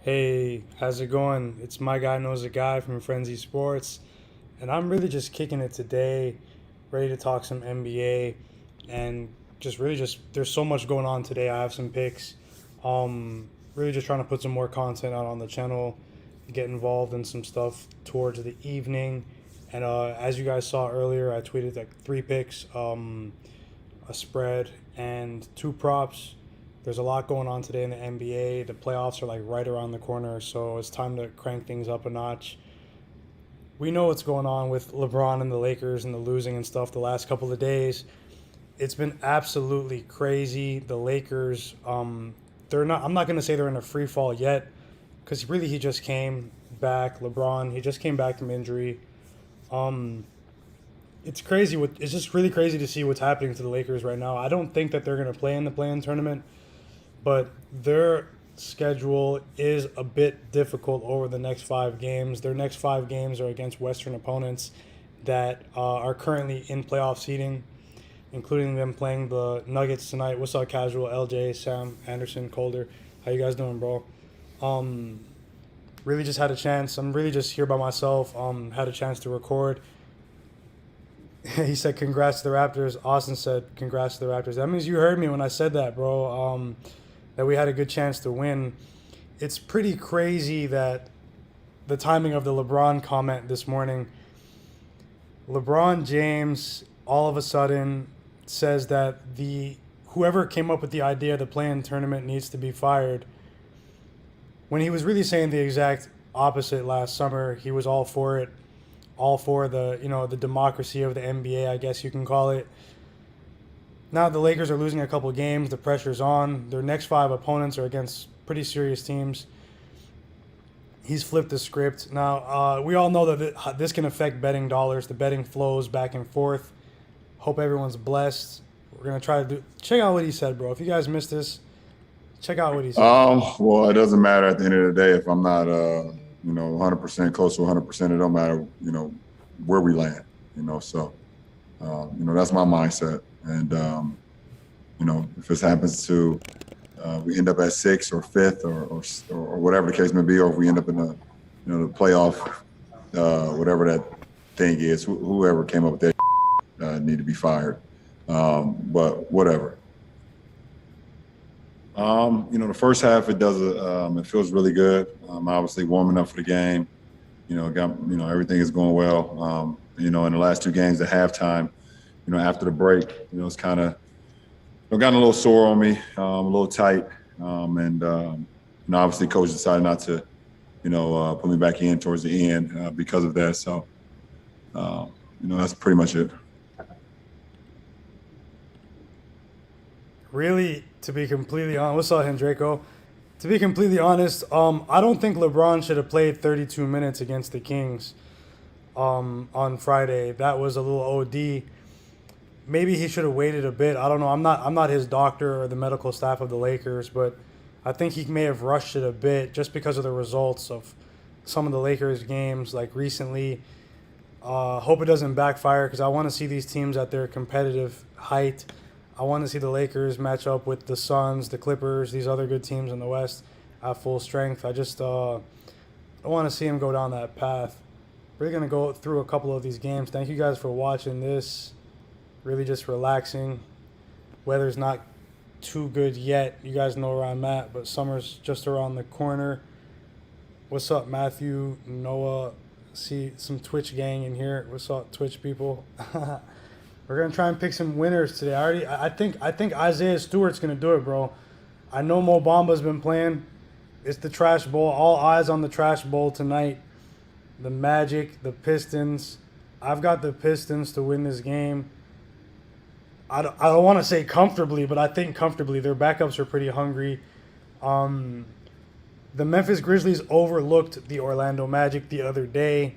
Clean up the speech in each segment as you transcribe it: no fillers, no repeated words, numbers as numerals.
Hey, how's it going? It's my guy knows a guy from Frenzy Sports, and I'm really just kicking it today, ready to talk some NBA, and just really just there's so much going on today. I have some picks, really just trying to put some more content out on the channel, get involved in some stuff towards the evening, and as you guys saw earlier, I tweeted like three picks, a spread, and two props. There's a lot going on today in the NBA. The playoffs are like right around the corner, so it's time to crank things up a notch. We know what's going on with LeBron and the Lakers and the losing and stuff the last couple of days. It's been absolutely crazy. The Lakers, they're not. I'm not gonna say they're in a free fall yet, because really he just came back. LeBron, he just came back from injury. Um, it's crazy. It's just really crazy to see what's happening to the Lakers right now. I don't think that they're gonna play in the play-in tournament, but their schedule is a bit difficult over the next five games. Their next five games are against Western opponents that are currently in playoff seeding, including them playing the Nuggets tonight. What's up, casual? LJ, Sam, Anderson, Calder. How you guys doing, bro? Um, really just had a chance. I'm really just here by myself. Had a chance to record. He said, "Congrats to the Raptors." Austin said, "Congrats to the Raptors." That means you heard me when I said that, bro. That we had a good chance to win. It's pretty crazy that the timing of the LeBron comment this morning. LeBron James all of a sudden says that the whoever came up with the idea of the play-in tournament needs to be fired. When he was really saying the exact opposite last summer, he was all for it, all for the democracy of the NBA, I guess you can call it. Now the Lakers are losing a couple games. The pressure's on. Their next five opponents are against pretty serious teams. He's flipped the script. Now, we all know that this can affect betting dollars. The betting flows back and forth. Hope everyone's blessed. We're going to try to check out what he said, bro. If you guys missed this, check out what he said. Well, it doesn't matter at the end of the day if I'm not, 100% close to 100%. It don't matter, where we land, So, that's my mindset. And, if this happens to we end up at sixth or fifth or whatever the case may be, or if we end up in the playoff, whatever that thing is, whoever came up with that need to be fired. But whatever. The first half it feels really good. Obviously warming up for the game. Everything is going well. In the last two games at halftime, after the break, it's kind of gotten a little sore on me, a little tight. Obviously coach decided not to, put me back in towards the end because of that. So, that's pretty much it. Really, to be completely honest, what's up, Hendrico? To be completely honest, I don't think LeBron should have played 32 minutes against the Kings on Friday. That was a little OD. Maybe he should have waited a bit. I don't know. I'm not his doctor or the medical staff of the Lakers, but I think he may have rushed it a bit just because of the results of some of the Lakers games like recently. Hope it doesn't backfire because I want to see these teams at their competitive height. I want to see the Lakers match up with the Suns, the Clippers, these other good teams in the West at full strength. I just don't want to see him go down that path. We're going to go through a couple of these games. Thank you guys for watching this. Really just relaxing. Weather's not too good yet. You guys know where I'm at, but summer's just around the corner. What's up, Matthew, Noah? See some Twitch gang in here. What's up, Twitch people? We're gonna try and pick some winners today. I think Isaiah Stewart's gonna do it, bro. I know Mo Bamba's been playing. It's the Trash Bowl. All eyes on the Trash Bowl tonight. The Magic, the Pistons. I've got the Pistons to win this game. I don't want to say comfortably, but I think comfortably. Their backups are pretty hungry. The Memphis Grizzlies overlooked the Orlando Magic the other day.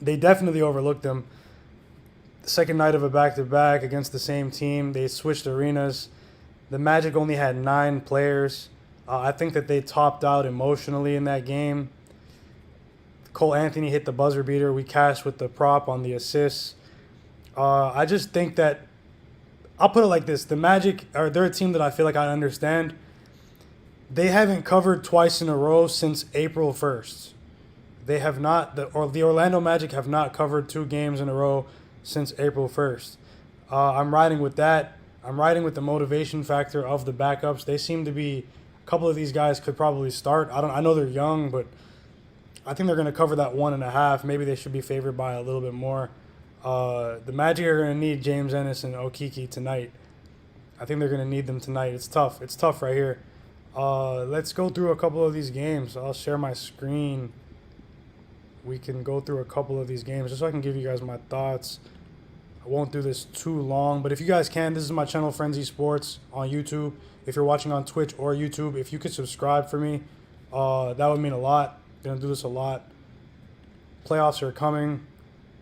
They definitely overlooked them. The second night of a back-to-back against the same team. They switched arenas. The Magic only had 9 players. I think that they topped out emotionally in that game. Cole Anthony hit the buzzer beater. We cashed with the prop on the assists. I just think that I'll put it like this. The Magic, they're a team that I feel like I understand. They haven't covered twice in a row since April 1st. They have not, the Orlando Magic have not covered 2 games in a row since April 1st. I'm riding with that. I'm riding with the motivation factor of the backups. They seem to be, a couple of these guys could probably start. I know they're young, but I think they're going to cover that 1.5. Maybe they should be favored by a little bit more. The Magic are going to need James Ennis and Okiki tonight. I think they're going to need them tonight. It's tough. It's tough right here. Let's go through a couple of these games. I'll share my screen. We can go through a couple of these games just so I can give you guys my thoughts. I won't do this too long, but if you guys can, this is my channel, Frenzy Sports, on YouTube. If you're watching on Twitch or YouTube, if you could subscribe for me, that would mean a lot. I'm gonna do this a lot. Playoffs are coming.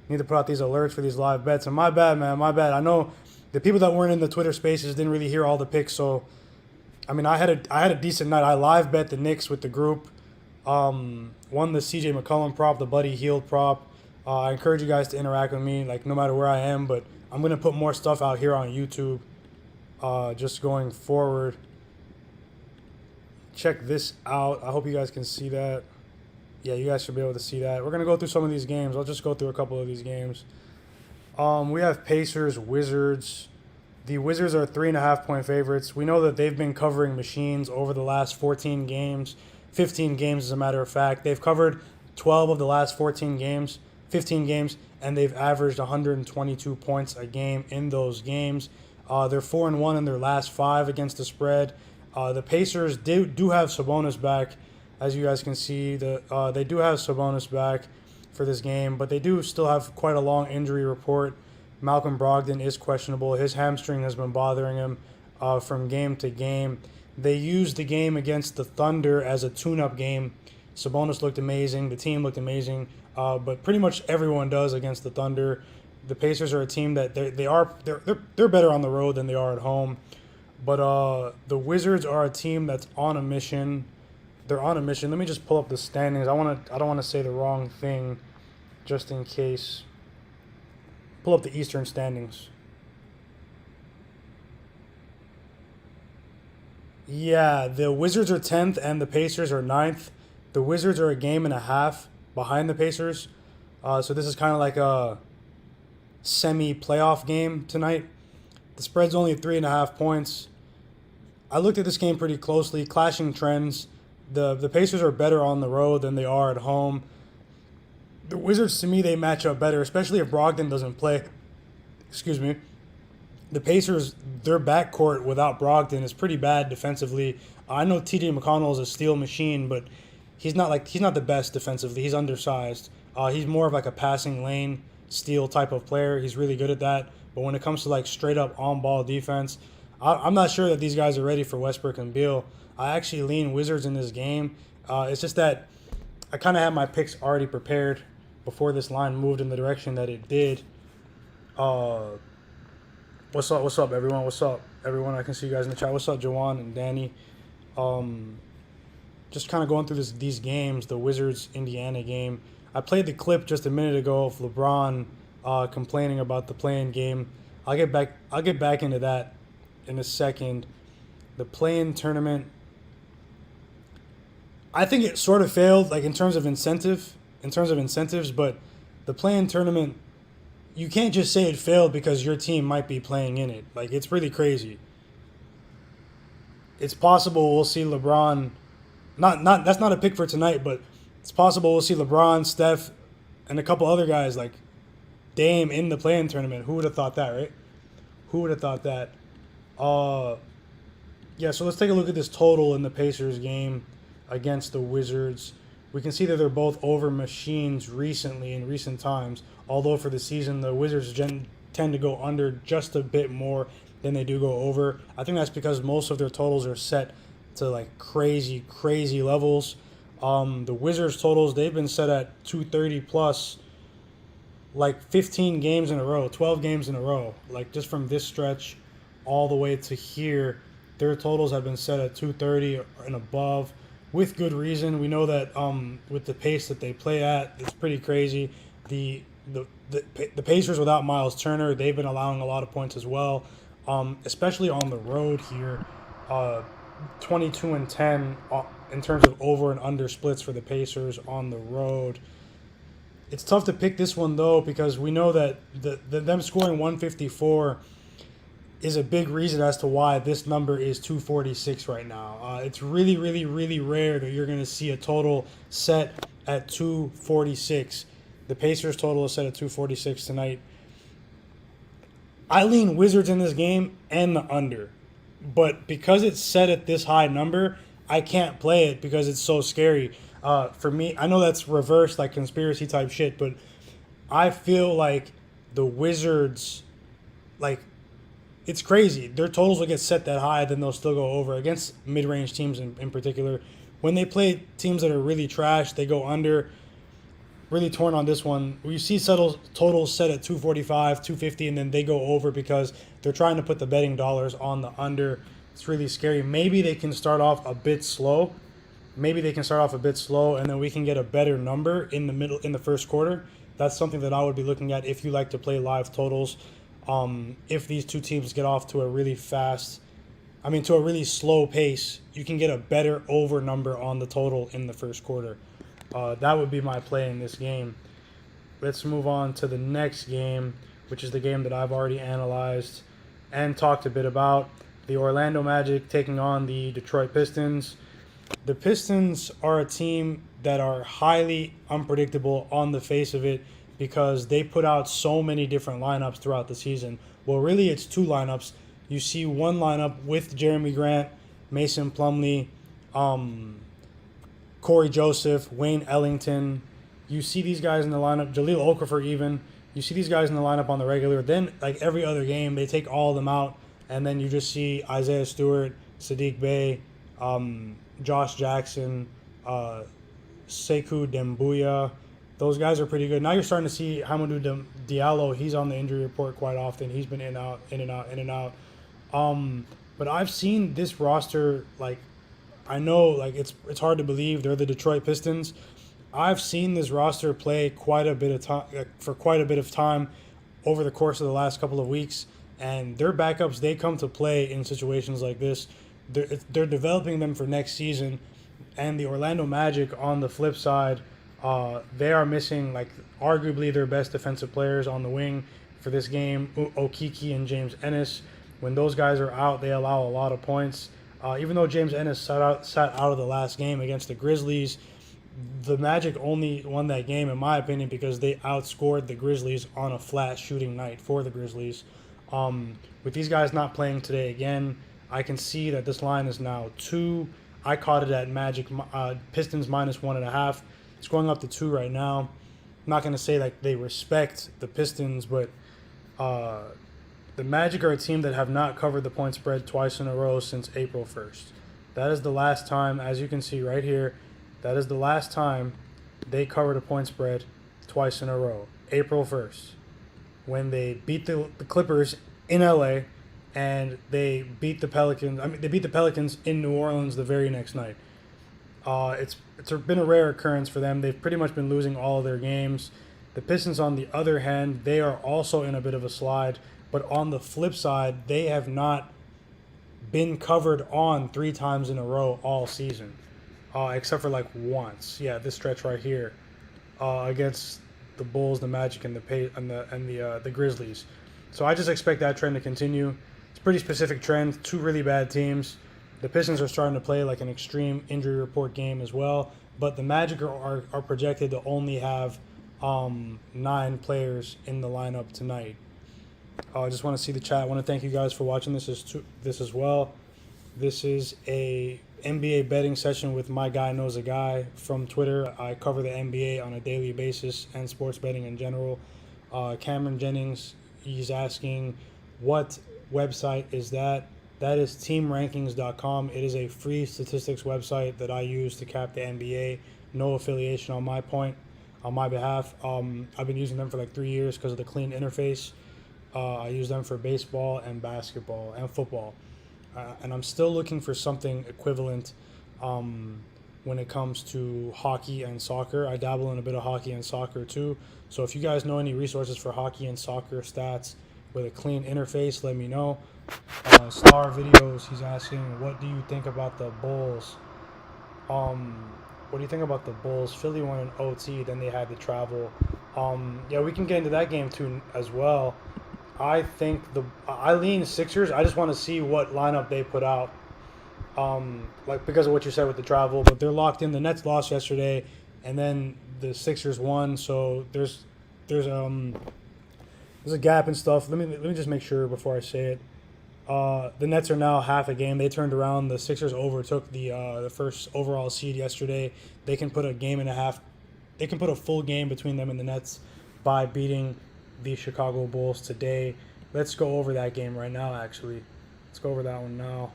Need to put out these alerts for these live bets. And my bad, man, my bad. I know the people that weren't in the Twitter Spaces didn't really hear all the picks, so I mean, I had a decent night. I live bet the Knicks with the group. Won the CJ McCollum prop, the Buddy Hield prop. I encourage you guys to interact with me, like no matter where I am. But I'm gonna put more stuff out here on YouTube, just going forward. Check this out. I hope you guys can see that. Yeah, you guys should be able to see that. We're gonna go through some of these games. I'll just go through a couple of these games. We have Pacers, Wizards. The Wizards are 3.5-point favorites. We know that they've been covering machines over the last 14 games, 15 games as a matter of fact. They've covered 12 of the last 15 games, and they've averaged 122 points a game in those games. They're 4-1 in their last 5 against the spread. The Pacers do have Sabonis back, as you guys can see. They do have Sabonis back for this game, but they do still have quite a long injury report. Malcolm Brogdon is questionable. His hamstring has been bothering him from game to game. They used the game against the Thunder as a tune-up game. Sabonis looked amazing. The team looked amazing. But pretty much everyone does against the Thunder. The Pacers are a team that they're better on the road than they are at home. But the Wizards are a team that's on a mission. They're on a mission. Let me just pull up the standings. I don't want to say the wrong thing, just in case. Pull up the Eastern standings. Yeah, the Wizards are 10th and the Pacers are 9th. The Wizards are a game and a half behind the Pacers. So this is kind of like a semi-playoff game tonight. The spread's only 3.5 points. I looked at this game pretty closely. Clashing trends. The Pacers are better on the road than they are at home. The Wizards, to me, they match up better, especially if Brogdon doesn't play. Excuse me. The Pacers, their backcourt without Brogdon is pretty bad defensively. I know T.J. McConnell is a steal machine, but he's not the best defensively. He's undersized. He's more of like a passing lane steal type of player. He's really good at that. But when it comes to like straight up on ball defense, I'm not sure that these guys are ready for Westbrook and Beal. I actually lean Wizards in this game. It's just that I kind of had my picks already prepared before this line moved in the direction that it did. What's up, everyone? What's up, everyone? I can see you guys in the chat. What's up, Jawan and Danny? Just kind of going through these games, the Wizards-Indiana game. I played the clip just a minute ago of LeBron complaining about the play-in game. I'll get back into that in a second. The play-in tournament, I think it sort of failed, like in terms of incentives, but the play-in tournament, you can't just say it failed because your team might be playing in it. Like, it's really crazy. It's possible we'll see LeBron, that's not a pick for tonight, but it's possible we'll see LeBron, Steph, and a couple other guys like Dame in the play-in tournament. Who would have thought that, right? Who would have thought that? Yeah, so let's take a look at this total in the Pacers game against the Wizards. We can see that they're both over machines recently in recent times, although for the season the Wizards tend to go under just a bit more than they do go over. I think that's because most of their totals are set to like crazy levels. The Wizards totals, they've been set at 230 plus like 15 games in a row, 12 games in a row. Like just from this stretch all the way to here, their totals have been set at 230 and above. With good reason. We know that with the pace that they play at, it's pretty crazy. The Pacers without Miles Turner, they've been allowing a lot of points as well, especially on the road here. 22-10 in terms of over and under splits for the Pacers on the road. It's tough to pick this one though because we know that them scoring 154 is a big reason as to why this number is 246 right now. It's really, really, really rare that you're going to see a total set at 246. The Pacers total is set at 246 tonight. I lean Wizards in this game and the under. But because it's set at this high number, I can't play it because it's so scary. For me, I know that's reverse, like conspiracy type shit, but I feel like the Wizards, like, it's crazy. Their totals will get set that high, then they'll still go over against mid-range teams in particular. When they play teams that are really trash, they go under. Really torn on this one. We see totals set at 245, 250, and then they go over because they're trying to put the betting dollars on the under. It's really scary. Maybe they can start off a bit slow. And then we can get a better number in the first quarter. That's something that I would be looking at if you like to play live totals. If these two teams get off to a really slow pace, you can get a better over number on the total in the first quarter. That would be my play in this game. Let's move on to the next game, which is the game that I've already analyzed and talked a bit about. The Orlando Magic taking on the Detroit Pistons. The Pistons are a team that are highly unpredictable on the face of it because they put out so many different lineups throughout the season. Well, really, it's two lineups. You see one lineup with Jeremy Grant, Mason Plumlee, Corey Joseph, Wayne Ellington. You see these guys in the lineup, Jahlil Okafor even. You see these guys in the lineup on the regular. Then, like every other game, they take all of them out, and then you just see Isaiah Stewart, Sadiq Bey, Josh Jackson, Sekou Dembuya. Those guys are pretty good. Now you're starting to see Hamidou Diallo. He's on the injury report quite often. He's been in and out. But I've seen this roster, like, I know, like, it's hard to believe they're the Detroit Pistons. I've seen this roster play for quite a bit of time over the course of the last couple of weeks, and their backups, they come to play in situations like this. They're developing them for next season, and the Orlando Magic, on the flip side, they are missing, like, arguably their best defensive players on the wing for this game, Okiki and James Ennis. When those guys are out, they allow a lot of points. Even though James Ennis sat out of the last game against the Grizzlies, the Magic only won that game, in my opinion, because they outscored the Grizzlies on a flat shooting night for the Grizzlies. With these guys not playing today again, I can see that this line is now 2. I caught it at Pistons minus 1.5. It's going up to 2 right now. I'm not going to say like they respect the Pistons, but the Magic are a team that have not covered the point spread twice in a row since April 1st. That is the last time, as you can see right here, that is the last time they covered a point spread twice in a row. April 1st, when they beat the Clippers in LA and they beat the Pelicans. They beat the Pelicans in New Orleans the very next night. It's been a rare occurrence for them. They've pretty much been losing all of their games. The Pistons, on the other hand, they are also in a bit of a slide. But on the flip side, they have not been covered on 3 times in a row all season, except for like once. Yeah, this stretch right here against the Bulls, the Magic, and the Grizzlies. So I just expect that trend to continue. It's a pretty specific trend. 2 really bad teams. The Pistons are starting to play like an extreme injury report game as well. But the Magic are projected to only have 9 players in the lineup tonight. I just want to see the chat. I want to thank you guys for watching this as well. This is a NBA betting session with my guy knows a guy from Twitter. I cover the NBA on a daily basis and sports betting in general. Cameron Jennings, he's asking, what website is that? That is teamrankings.com. It is a free statistics website that I use to cap the NBA. No affiliation on my behalf. I've been using them for like 3 years because of the clean interface. I use them for baseball and basketball and football. And I'm still looking for something equivalent when it comes to hockey and soccer. I dabble in a bit of hockey and soccer too. So if you guys know any resources for hockey and soccer stats, with a clean interface, let me know. Star Videos, he's asking, what do you think about the Bulls? What do you think about the Bulls? Philly won an OT, then they had to travel. Yeah, we can get into that game too as well. I lean Sixers. I just want to see what lineup they put out. Like because of what you said with the travel, but they're locked in. The Nets lost yesterday, and then the Sixers won. So there's a gap and stuff. Let me just make sure before I say it. The Nets are now half a game. They turned around. The Sixers overtook the first overall seed yesterday. They can put a game and a half. They can put a full game between them and the Nets by beating the Chicago Bulls today. Let's go over that game right now. Actually, let's go over that one now.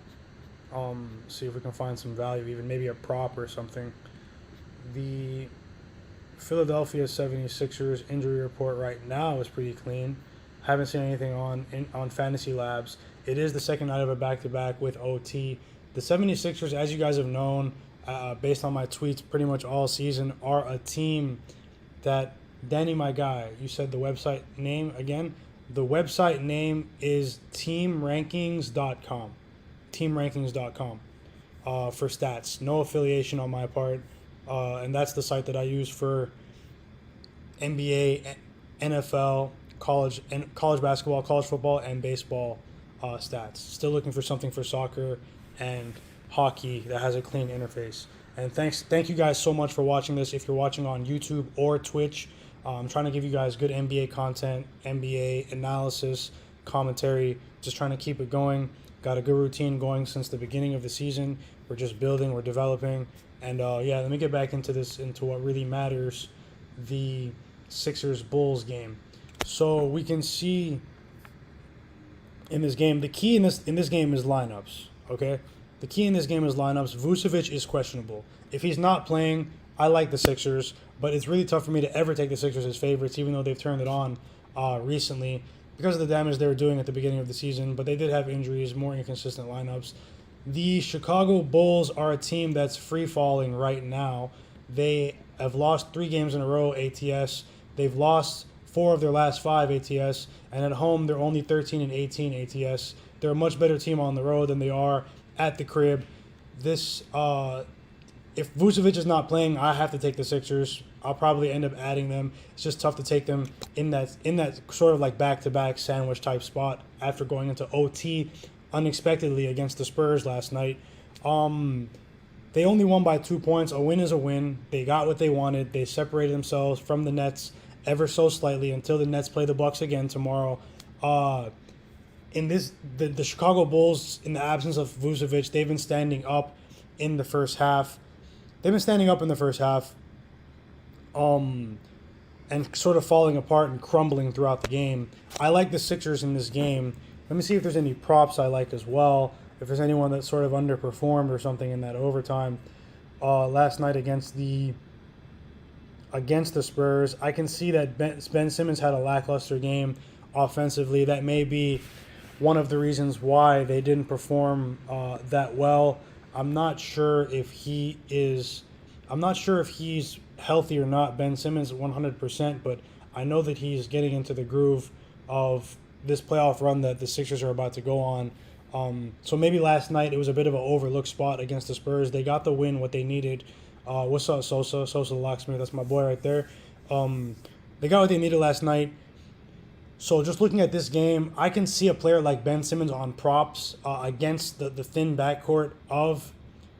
See if we can find some value, even maybe a prop or something. The Philadelphia 76ers injury report right now is pretty clean. Haven't seen anything on Fantasy Labs. It is the second night of a back-to-back with OT. The 76ers, as you guys have known, based on my tweets pretty much all season, are a team that, Danny, my guy, you said the website name again? The website name is teamrankings.com. Teamrankings.com for stats. No affiliation on my part. And that's the site that I use for NBA, NFL, college basketball, college football, and baseball stats. Still looking for something for soccer and hockey that has a clean interface. And thank you guys so much for watching this. If you're watching on YouTube or Twitch, I'm trying to give you guys good NBA content, NBA analysis, commentary, just trying to keep it going. Got a good routine going since the beginning of the season. We're just building, we're developing. And let me get back into what really matters, the Sixers-Bulls game. So we can see in this game, the key in this game is lineups, okay? The key in this game is lineups. Vucevic is questionable. If he's not playing, I like the Sixers, but it's really tough for me to ever take the Sixers as favorites, even though they've turned it on recently because of the damage they were doing at the beginning of the season. But they did have injuries, more inconsistent lineups. The Chicago Bulls are a team that's free-falling right now. They have lost 3 games in a row, ATS. They've lost 4 of their last 5 ATS, and at home they're only 13-18 ATS. They're a much better team on the road than they are at the crib. This, if Vucevic is not playing, I have to take the Sixers. I'll probably end up adding them. It's just tough to take them in that sort of like back-to-back sandwich type spot after going into OT unexpectedly against the Spurs last night. They only won by 2 points. A win is a win. They got what they wanted. They separated themselves from the Nets ever so slightly until the Nets play the Bucks again tomorrow. The Chicago Bulls, in the absence of Vucevic, they've been standing up in the first half. And sort of falling apart and crumbling throughout the game. I like the Sixers in this game. Let me see if there's any props I like as well. If there's anyone that sort of underperformed or something in that overtime last night against the Spurs, I can see that Ben Simmons had a lackluster game offensively. That may be one of the reasons why they didn't perform that well. I'm not sure if he's healthy or not, Ben Simmons 100%, but I know that he's getting into the groove of this playoff run that the Sixers are about to go on. So maybe last night it was a bit of an overlooked spot against the Spurs. They got the win, what they needed. What's up, Sosa? Sosa the Locksmith, that's my boy right there. They got what they needed last night. So just looking at this game, I can see a player like Ben Simmons on props against the thin backcourt of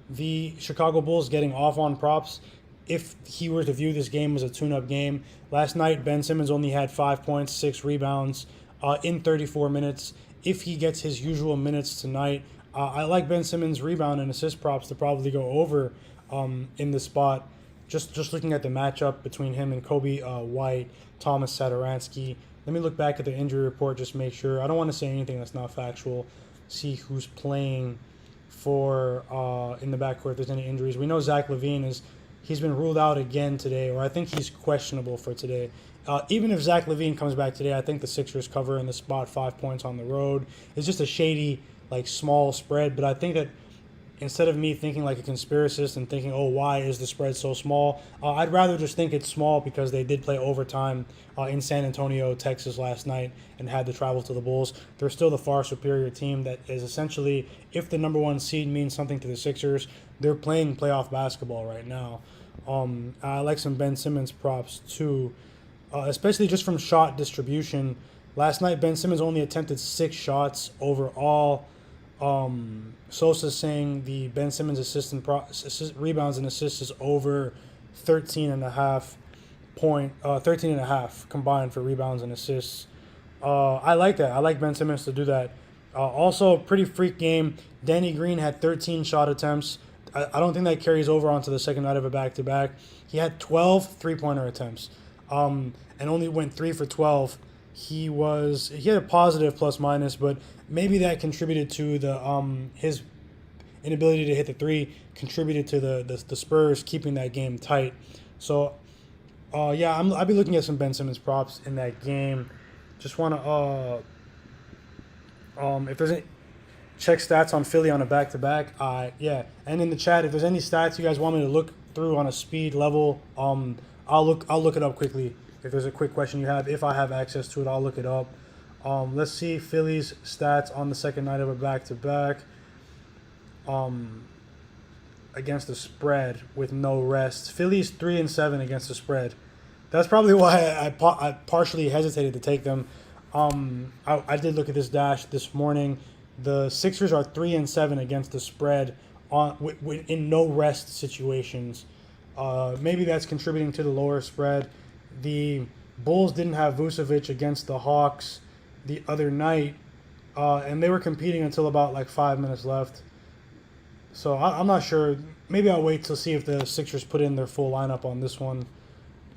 the Chicago Bulls getting off on props. If he were to view this game as a tune-up game, last night Ben Simmons only had 5 points, 6 rebounds in 34 minutes. If he gets his usual minutes tonight, I like Ben Simmons' rebound and assist props to probably go over in the spot. Just looking at the matchup between him and Kobe White, Thomas Satoransky. Let me look back at the injury report, just make sure. I don't want to say anything that's not factual. See who's playing for in the backcourt if there's any injuries. We know Zach LaVine he's been ruled out again today, or I think he's questionable for today. Even if Zach LaVine comes back today, I think the Sixers cover in the spot 5 points on the road. It's just a shady, like, small spread, but I think that instead of me thinking like a conspiracist and thinking, oh, why is the spread so small? I'd rather just think it's small because they did play overtime in San Antonio, Texas last night and had to travel to the Bulls. They're still the far superior team that is essentially, if the number one seed means something to the Sixers, they're playing playoff basketball right now. I like some Ben Simmons props too, especially just from shot distribution. Last night, Ben Simmons only attempted 6 shots overall. Sosa's saying the Ben Simmons rebounds and assists is over 13.5 combined for rebounds and assists. I like that. I like Ben Simmons to do that. Also, pretty freak game. Danny Green had 13 shot attempts. I don't think that carries over onto the second night of a back-to-back. He had 12 three-pointer attempts and only went 3 for 12. He had a positive plus-minus, but maybe that contributed to his inability to hit the three, contributed to the Spurs keeping that game tight. So, I'll be looking at some Ben Simmons props in that game. Just want to, if there's any, check stats on Philly on a back-to-back. And in the chat, if there's any stats you guys want me to look through on a speed level, I'll look it up quickly. If there's a quick question you have, if I have access to it, I'll look it up. Let's see Philly's stats on the second night of a back-to-back against the spread with no rest. Philly's 3-7 against the spread. That's probably why I partially hesitated to take them. I did look at this dash this morning. The Sixers are 3-7 against the spread in no rest situations. Maybe that's contributing to the lower spread. The Bulls didn't have Vucevic against the Hawks the other night, and they were competing until about like 5 minutes left. So I'm not sure. Maybe I'll wait to see if the Sixers put in their full lineup on this one.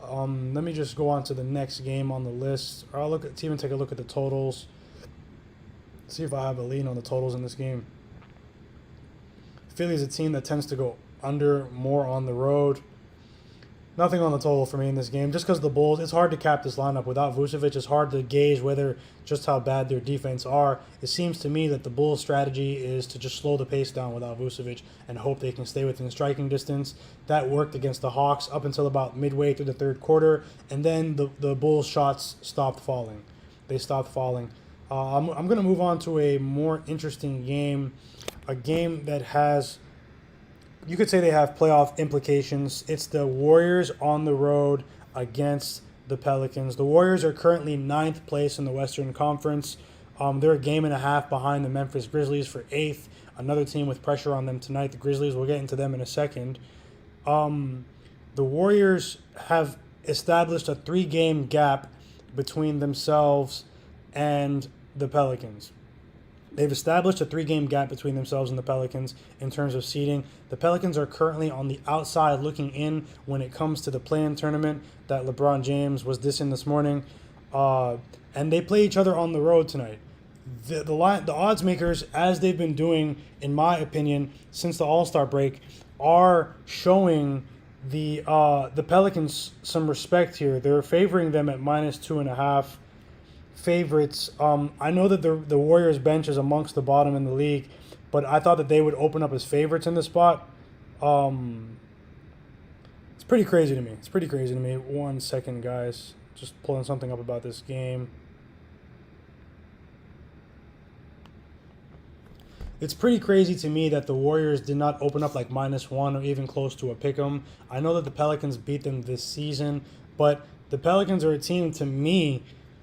Let me just go on to the next game on the list. Or I'll even take a look at the totals. See if I have a lean on the totals in this game. Philly's a team that tends to go under more on the road. Nothing on the total for me in this game. Just because the Bulls, it's hard to cap this lineup. Without Vucevic, it's hard to gauge just how bad their defense are. It seems to me that the Bulls' strategy is to just slow the pace down without Vucevic and hope they can stay within striking distance. That worked against the Hawks up until about midway through the third quarter, and then the Bulls' shots stopped falling. They stopped falling. I'm going to move on to a more interesting game, a game that has, you could say they have playoff implications. It's the Warriors on the road against the Pelicans. The Warriors are currently 9th place in the Western Conference. They're a game and a half behind the Memphis Grizzlies for 8th. Another team with pressure on them tonight, the Grizzlies. We'll get into them in a second. The Warriors have established a 3-game gap between themselves and the Pelicans. They've established a 3-game gap between themselves and the Pelicans in terms of seeding. The Pelicans are currently on the outside looking in when it comes to the play-in tournament that LeBron James was dissing this morning. And they play each other on the road tonight. The odds makers, as they've been doing, in my opinion, since the All-Star break, are showing the Pelicans some respect here. They're favoring them at -2.5 favorites. I know that the Warriors bench is amongst the bottom in the league, but I thought that they would open up as favorites in the spot. It's pretty crazy to me. 1 second, guys. Just pulling something up about this game. It's pretty crazy to me that the Warriors did not open up like -1 or even close to a pick'em. I know that the Pelicans beat them this season, but the Pelicans are a team, to me,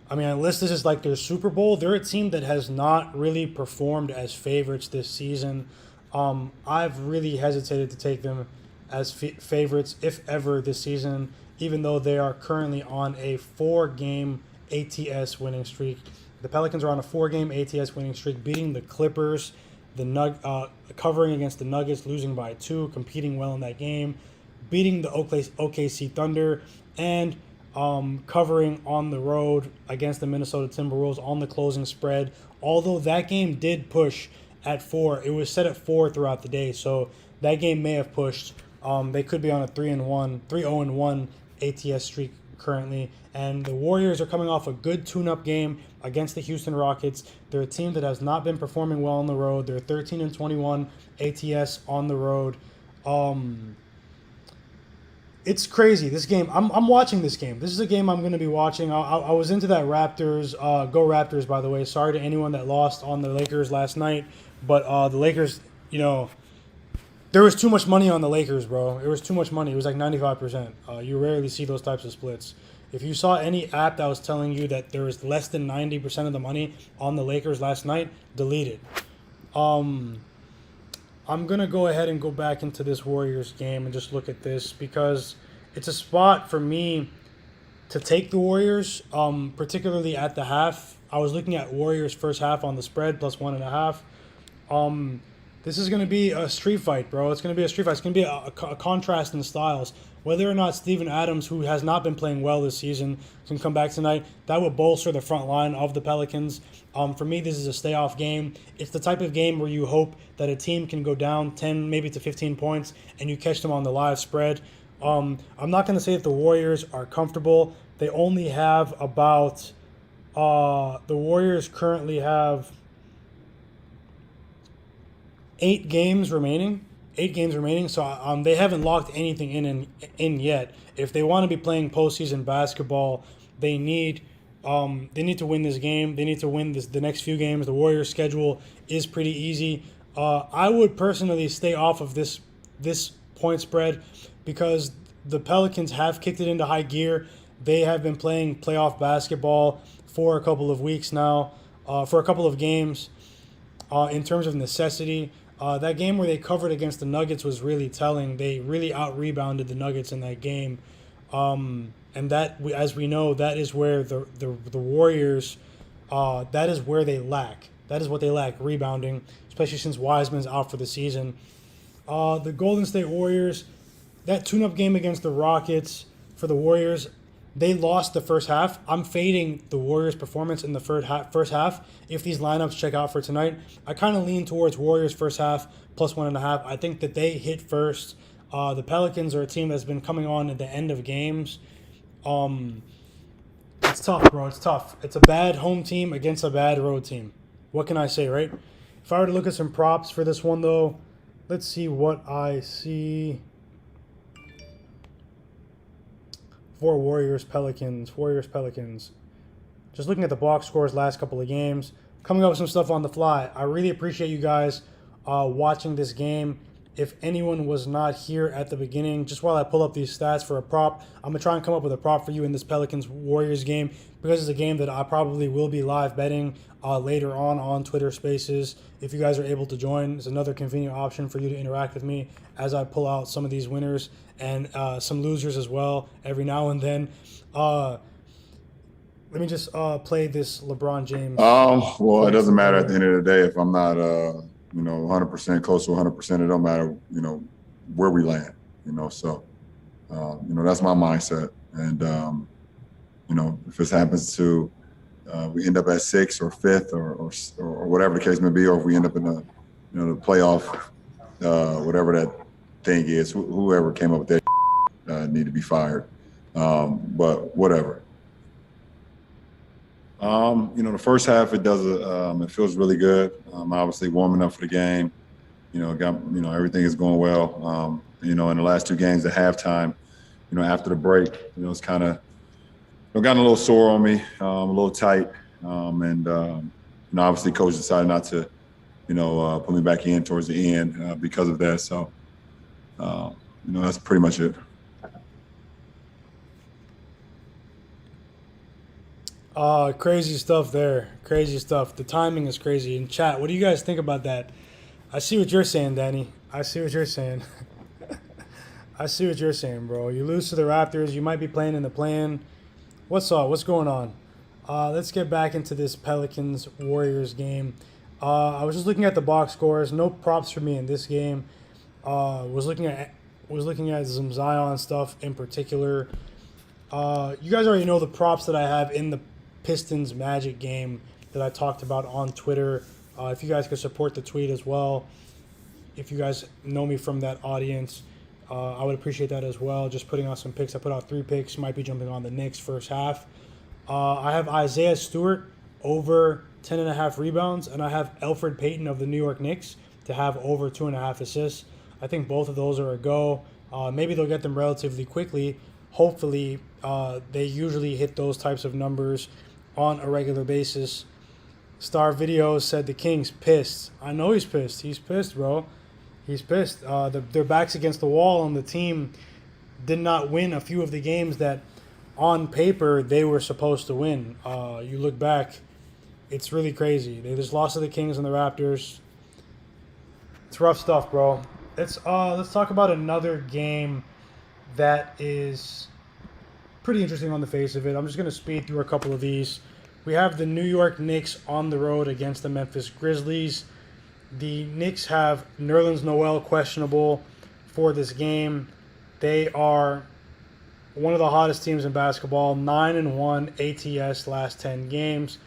I mean, unless this is like their Super Bowl, they're a team that has not really performed as favorites this season. I've really hesitated to take them as favorites, if ever, this season, even though they are currently on a 4-game ATS winning streak. The Pelicans are on a 4-game ATS winning streak, beating the Clippers, covering against the Nuggets, losing by 2, competing well in that game, beating the OKC Thunder, and covering on the road against the Minnesota Timberwolves on the closing spread. Although that game did push at 4, it was set at 4 throughout the day, so that game may have pushed. They could be on a 3-0-1 ATS streak currently, and the Warriors are coming off a good tune-up game against the Houston Rockets. They're a team that has not been performing well on the road. They're 13-21 ATS on the road. It's crazy. This game, I'm watching this game. This is a game I'm going to be watching. I was into that Raptors. Go Raptors, by the way. Sorry to anyone that lost on the Lakers last night. But the Lakers, there was too much money on the Lakers, bro. It was too much money. It was like 95%. You rarely see those types of splits. If you saw any app that was telling you that there was less than 90% of the money on the Lakers last night, delete it. I'm going to go ahead and go back into this Warriors game and just look at this because it's a spot for me to take the Warriors, particularly at the half. I was looking at Warriors first half on the spread, plus 1.5. This is going to be a street fight, bro. It's going to be a street fight. It's going to be a contrast in styles. Whether or not Steven Adams, who has not been playing well this season, can come back tonight, that would bolster the front line of the Pelicans. For me, this is a stay-off game. It's the type of game where you hope that a team can go down 10, maybe to 15 points, and you catch them on the live spread. I'm not going to say that the Warriors are comfortable. They only have about the Warriors currently have 8 games remaining. 8 games remaining, so they haven't locked anything in yet. If they want to be playing postseason basketball, they need to win this game. They need to win the next few games. The Warriors' schedule is pretty easy. I would personally stay off of this point spread because the Pelicans have kicked it into high gear. They have been playing playoff basketball for a couple of weeks now, for a couple of games. In terms of necessity, that game where they covered against the Nuggets was really telling. They really out-rebounded the Nuggets in that game. And that, as we know, that is where the Warriors, that is where they lack. That is what they lack, rebounding, especially since Wiseman's out for the season. The Golden State Warriors, that tune-up game against the Rockets for the Warriors, they lost the first half. I'm fading the Warriors' performance in the first half. If these lineups check out for tonight, I kind of lean towards Warriors first half plus 1.5. I think that they hit first. The Pelicans are a team that's been coming on at the end of games. It's tough, bro. It's tough. It's a bad home team against a bad road team. What can I say, right? If I were to look at some props for this one, though, let's see what I see. For Warriors Pelicans. Just looking at the box scores last couple of games, coming up with some stuff on the fly. I really appreciate you guys watching this game. If anyone was not here at the beginning, just while I pull up these stats for a prop, I'm going to try and come up with a prop for you in this Pelicans-Warriors game because it's a game that I probably will be live betting later on Twitter Spaces. If you guys are able to join, it's another convenient option for you to interact with me as I pull out some of these winners and some losers as well every now and then. Let me just play this LeBron James. Well, it doesn't matter at the end of the day if I'm not, 100% close to 100%. It don't matter, where we land, So, that's my mindset. And, if this happens to we end up at 6th or 5th or whatever the case may be, or if we end up in the, the playoff, whatever that thing is, whoever came up with that need to be fired. But whatever. The first half it does it feels really good. Obviously warming up for the game. Everything is going well. In the last 2 games at halftime, after the break, it's kind of gotten a little sore on me, a little tight. Obviously coach decided not to, put me back in towards the end because of that. So, that's pretty much it. Crazy stuff there. Crazy stuff. The timing is crazy. In chat, what do you guys think about that? I see what you're saying, Danny. I see what you're saying. I see what you're saying, bro. You lose to the Raptors. You might be playing in the play-in. What's up? What's going on? Let's get back into this Pelicans-Warriors game. I was just looking at the box scores. No props for me in this game. Was looking at some Zion stuff in particular. You guys already know the props that I have in the Pistons Magic game that I talked about on Twitter. If you guys could support the tweet as well, if you guys know me from that audience, I would appreciate that as well. Just putting out some picks. I put out 3 picks. Might be jumping on the Knicks first half. I have Isaiah Stewart over 10.5 rebounds, and I have Elfrid Payton of the New York Knicks to have over 2.5 assists. I think both of those are a go. Maybe they'll get them relatively quickly. Hopefully, they usually hit those types of numbers on a regular basis. Star Video said the Kings pissed. I know he's pissed. He's pissed, bro. He's pissed. Their back's against the wall, and the team did not win a few of the games that, on paper, they were supposed to win. You look back, it's really crazy. They just lost to the Kings and the Raptors. It's rough stuff, bro. Let's talk about another game that is pretty interesting on the face of it. I'm just going to speed through a couple of these. We have the New York Knicks on the road against the Memphis Grizzlies. The Knicks have Nerlens Noel questionable for this game. They are one of the hottest teams in basketball, 9-1 ATS last 10 games.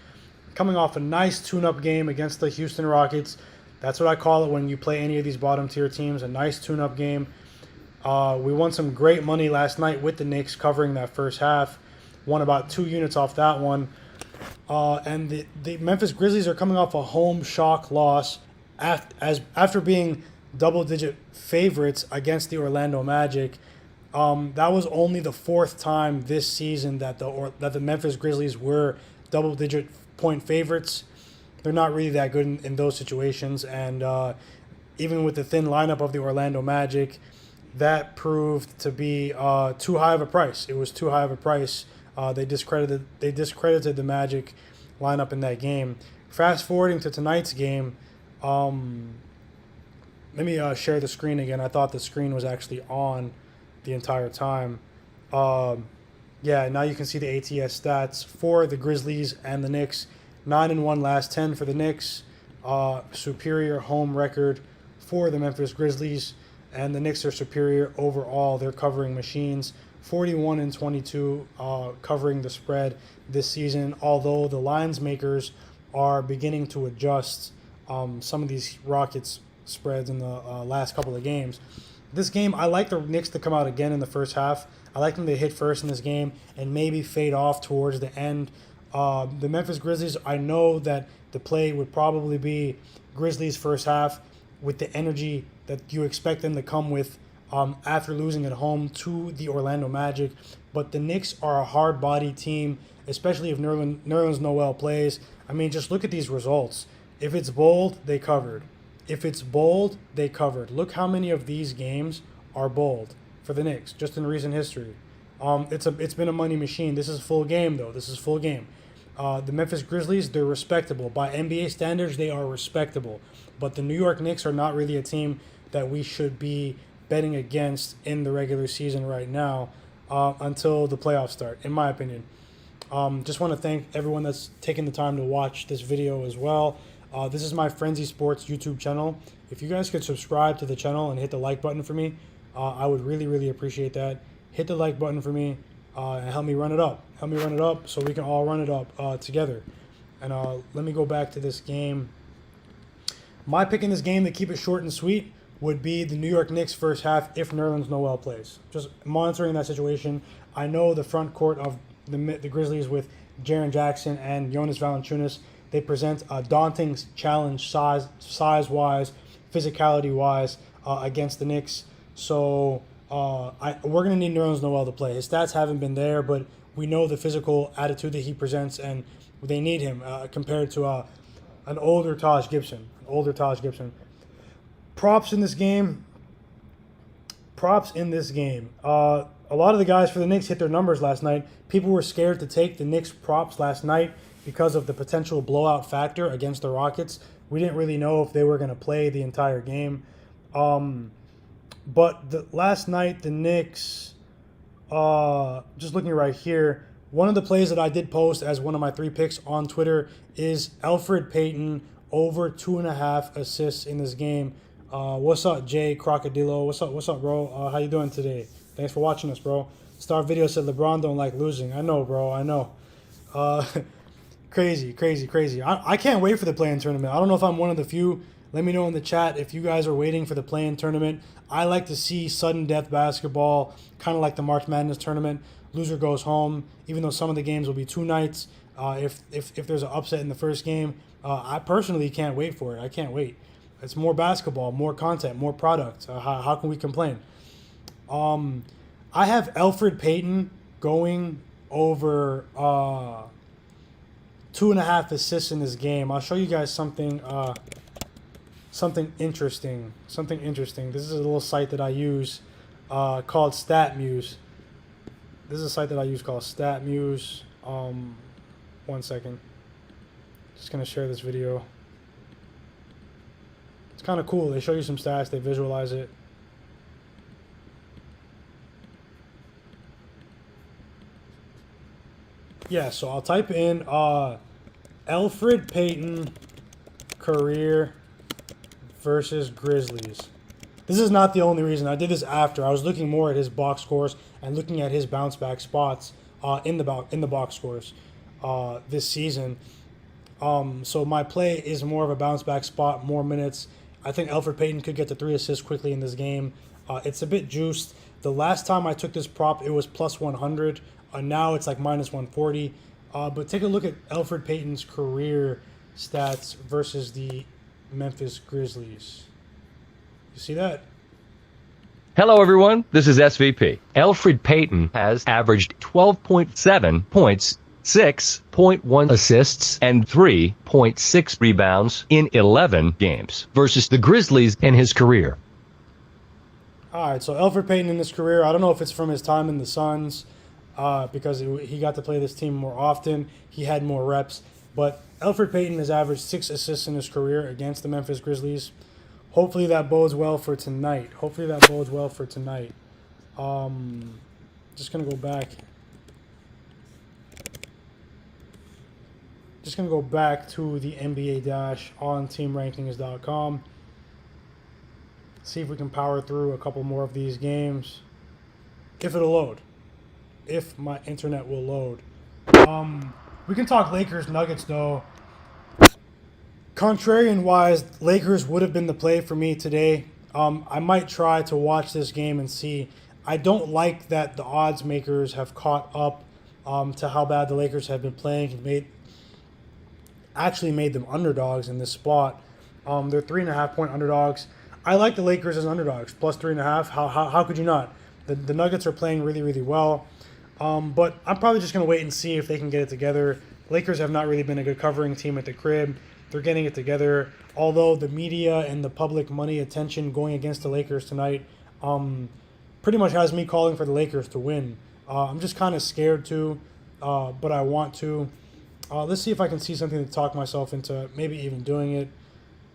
Coming off a nice tune-up game against the Houston Rockets. That's what I call it when you play any of these bottom-tier teams, a nice tune-up game. We won some great money last night with the Knicks covering that first half. Won about 2 units off that one. And the Memphis Grizzlies are coming off a home shock loss after being double-digit favorites against the Orlando Magic. That was only the 4th time this season that the Memphis Grizzlies were double-digit point favorites. They're not really that good in those situations, and even with the thin lineup of the Orlando Magic, that proved to be too high of a price. It was too high of a price. They discredited the Magic lineup in that game. Fast forwarding to tonight's game, let me share the screen again. I thought the screen was actually on the entire time. Yeah, now you can see the ATS stats for the Grizzlies and the Knicks. 9-1 last 10 for the Knicks. Superior home record for the Memphis Grizzlies. And the Knicks are superior overall. They're covering machines. 41-22 covering the spread this season. Although the lines makers are beginning to adjust some of these Rockets spreads in the last couple of games. This game, I like the Knicks to come out again in the first half. I like them to hit first in this game and maybe fade off towards the end. The Memphis Grizzlies, I know that the play would probably be Grizzlies first half with the energy that you expect them to come with after losing at home to the Orlando Magic. But the Knicks are a hard-bodied team, especially if Nerlens Noel plays. I mean, just look at these results. If it's bold, they covered. If it's bold, they covered. Look how many of these games are bold for the Knicks, just in recent history. It's been a money machine. This is full game, though. This is full game. The Memphis Grizzlies, they're respectable. By NBA standards, they are respectable. But the New York Knicks are not really a team that we should be betting against in the regular season right now until the playoffs start, in my opinion. Just want to thank everyone that's taken the time to watch this video as well. This is my Frenzy Sports YouTube channel. If you guys could subscribe to the channel and hit the like button for me, I would really, really appreciate that. Hit the like button for me and help me run it up. Help me run it up so we can all run it up together. And let me go back to this game. My pick in this game, to keep it short and sweet, would be the New York Knicks first half if Nerlens Noel plays. Just monitoring that situation. I know the front court of the Grizzlies with Jaren Jackson and Jonas Valanciunas, they present a daunting challenge size-wise, physicality-wise against the Knicks. So we're going to need Nerlens Noel to play. His stats haven't been there, but we know the physical attitude that he presents, and they need him compared to an older Taj Gibson. Props in this game. A lot of the guys for the Knicks hit their numbers last night. People were scared to take the Knicks props last night because of the potential blowout factor against the Rockets. We didn't really know if they were going to play the entire game. But last night, the Knicks, just looking right here, one of the plays that I did post as one of my 3 picks on Twitter is Elfrid Payton over 2.5 assists in this game. What's up, Jay Crocodilo? What's up, bro? How you doing today? Thanks for watching us, bro. Star Video said LeBron don't like losing. I know, bro. I know. Crazy. I can't wait for the play-in tournament. I don't know if I'm one of the few Let me know in the chat if you guys are waiting for the play-in tournament. I like to see sudden death basketball, kind of like the March Madness tournament. Loser goes home, even though some of the games will be 2 nights. If there's an upset in the first game, I personally can't wait for it. I can't wait. It's more basketball, more content, more product. How can we complain? I have Elfrid Payton going over 2.5 assists in this game. I'll show you guys something interesting. This is a little site that I use called StatMuse. This is a site that I use called StatMuse. 1 second. Just gonna share this video. It's kind of cool. They show you some stats. They visualize it. Yeah, so I'll type in Elfrid Payton career versus Grizzlies. This is not the only reason. I did this after. I was looking more at his box scores and looking at his bounce back spots in the box scores this season. So my play is more of a bounce back spot, more minutes. I think Elfrid Payton could get to 3 assists quickly in this game. It's a bit juiced. The last time I took this prop, it was plus 100. Now it's like minus 140. But take a look at Elfrid Payton's career stats versus the Memphis Grizzlies. You see that? Hello, everyone. This is SVP. Elfrid Payton has averaged 12.7 points, 6.1 assists, and 3.6 rebounds in 11 games versus the Grizzlies in his career. All right, so Elfrid Payton in his career, I don't know if it's from his time in the Suns because he got to play this team more often. He had more reps. But Elfrid Payton has averaged 6 assists in his career against the Memphis Grizzlies. Hopefully that bodes well for tonight. Just going to go back. Just going to go back to the NBA Dash on teamrankings.com. See if we can power through a couple more of these games. If it'll load. If my internet will load. We can talk Lakers Nuggets though. Contrarian wise, Lakers would have been the play for me today. I might try to watch this game and see. I don't like that the odds makers have caught up to how bad the Lakers have been playing and actually made them underdogs in this spot. They're 3.5 point underdogs. I like the Lakers as underdogs, plus 3.5. How could you not? The Nuggets are playing really, really well. But I'm probably just going to wait and see if they can get it together. Lakers have not really been a good covering team at the crib. They're getting it together. Although the media and the public money attention going against the Lakers tonight pretty much has me calling for the Lakers to win. I'm just kind of scared to, but I want to. Let's see if I can see something to talk myself into maybe even doing it.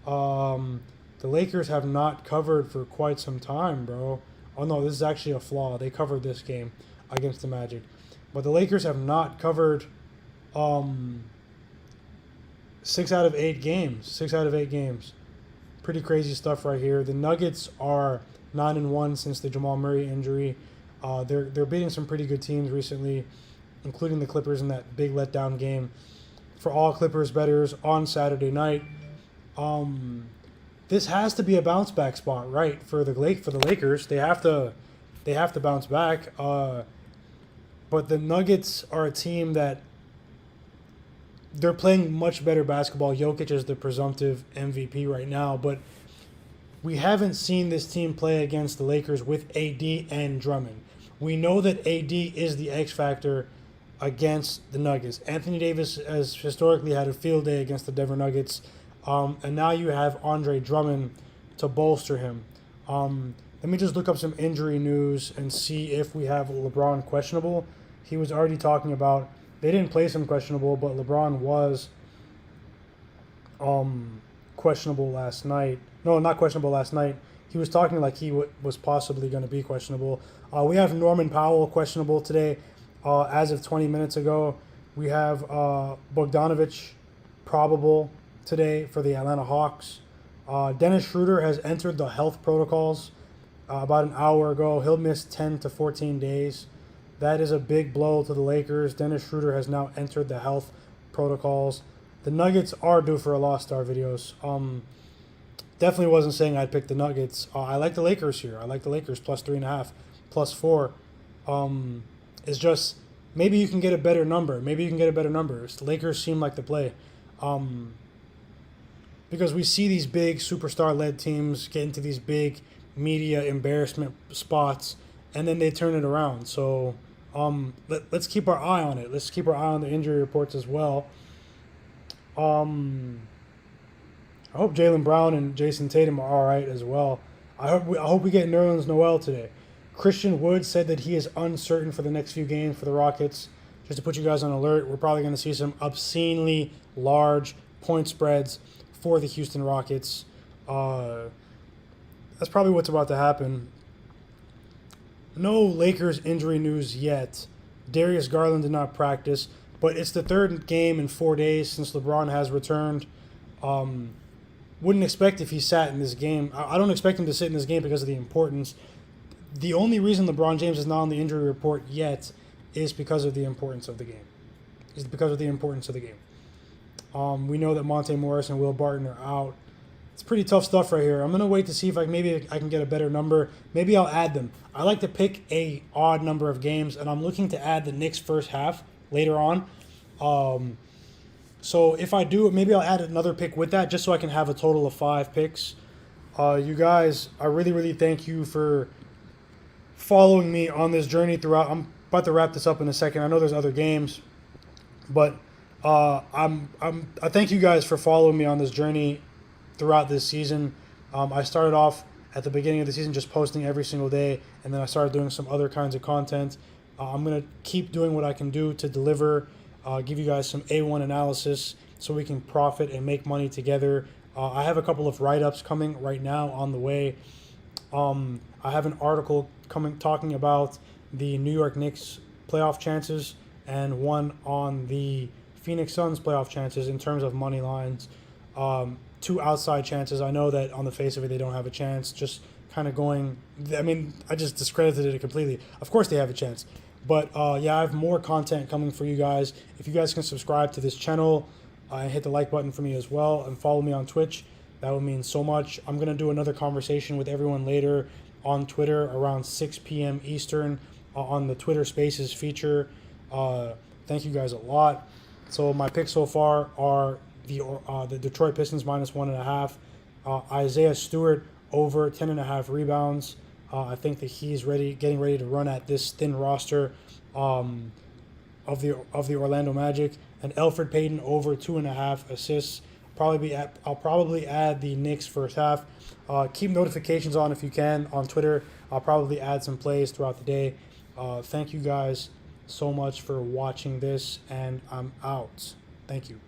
The Lakers have not covered for quite some time, bro. Oh, no, this is actually a flaw. They covered this game against the Magic. But the Lakers have not covered 6 out of 8 games. 6 out of 8 games. Pretty crazy stuff right here. The Nuggets are 9-1 since the Jamal Murray injury. They're beating some pretty good teams recently, including the Clippers in that big letdown game. For all Clippers bettors on Saturday night, this has to be a bounce back spot, right? For the Lakers, they have to bounce back. But the Nuggets are a team that they're playing much better basketball. Jokic is the presumptive MVP right now, but we haven't seen this team play against the Lakers with AD and Drummond. We know that AD is the X factor against the Nuggets. Anthony Davis has historically had a field day against the Denver Nuggets, and now you have Andre Drummond to bolster him. Let me just look up some injury news and see if we have LeBron questionable. He was already talking about, they didn't place him questionable, but LeBron was questionable last night. No, not questionable last night. He was talking like he was possibly going to be questionable. We have Norman Powell questionable today. As of 20 minutes ago, we have Bogdanovic probable today for the Atlanta Hawks. Dennis Schroeder has entered the health protocols about an hour ago. He'll miss 10 to 14 days. That is a big blow to the Lakers. Dennis Schroeder has now entered the health protocols. The Nuggets are due for a loss to our videos. Definitely wasn't saying I'd pick the Nuggets. I like the Lakers here. I like the Lakers plus 3.5, plus 4. It's just maybe you can get a better number. Maybe you can get a better number. The Lakers seem like the play. Because we see these big superstar-led teams get into these big media embarrassment spots, and then they turn it around. So let's keep our eye on it. Let's keep our eye on the injury reports as well. I hope Jaylen Brown and Jason Tatum are all right as well. I hope we get Nerlens Noel today. Christian Wood said that he is uncertain for the next few games for the Rockets. Just to put you guys on alert, we're probably going to see some obscenely large point spreads for the Houston Rockets. That's probably what's about to happen. No Lakers injury news yet. Darius Garland did not practice, but it's the third game in 4 days since LeBron has returned. Wouldn't expect if he sat in this game. I don't expect him to sit in this game because of the importance. The only reason LeBron James is not on the injury report yet is because of the importance of the game. We know that Monte Morris and Will Barton are out. It's pretty tough stuff right here. I'm going to wait to see if maybe I can get a better number. Maybe I'll add them. I like to pick a odd number of games, and I'm looking to add the Knicks first half later on. So if I do, maybe I'll add another pick with that just so I can have a total of 5 picks. You guys, I really, really thank you for following me on this journey throughout. I'm about to wrap this up in a second. I know there's other games, but I thank you guys for following me on this journey throughout this season. I started off at the beginning of the season just posting every single day, and then I started doing some other kinds of content. I'm going to keep doing what I can do to deliver, give you guys some A1 analysis so we can profit and make money together. I have a couple of write-ups coming right now on the way. I have an article coming talking about the New York Knicks playoff chances and one on the Phoenix Suns playoff chances in terms of money lines. 2 outside chances. I know that on the face of it they don't have a chance. Just kind of going. I mean, I just discredited it completely. Of course they have a chance. But yeah, I have more content coming for you guys. If you guys can subscribe to this channel and hit the like button for me as well and follow me on Twitch, that would mean so much. I'm going to do another conversation with everyone later on Twitter around 6 p.m. Eastern on the Twitter Spaces feature. Thank you guys a lot. So my picks so far are the Detroit Pistons minus 1.5. Isaiah Stewart over 10.5 rebounds. I think that he's getting ready to run at this thin roster of the Orlando Magic. And Elfrid Payton over 2.5 assists. I'll probably add the Knicks first half. Keep notifications on if you can on Twitter. I'll probably add some plays throughout the day. Thank you guys so much for watching this, and I'm out. Thank you.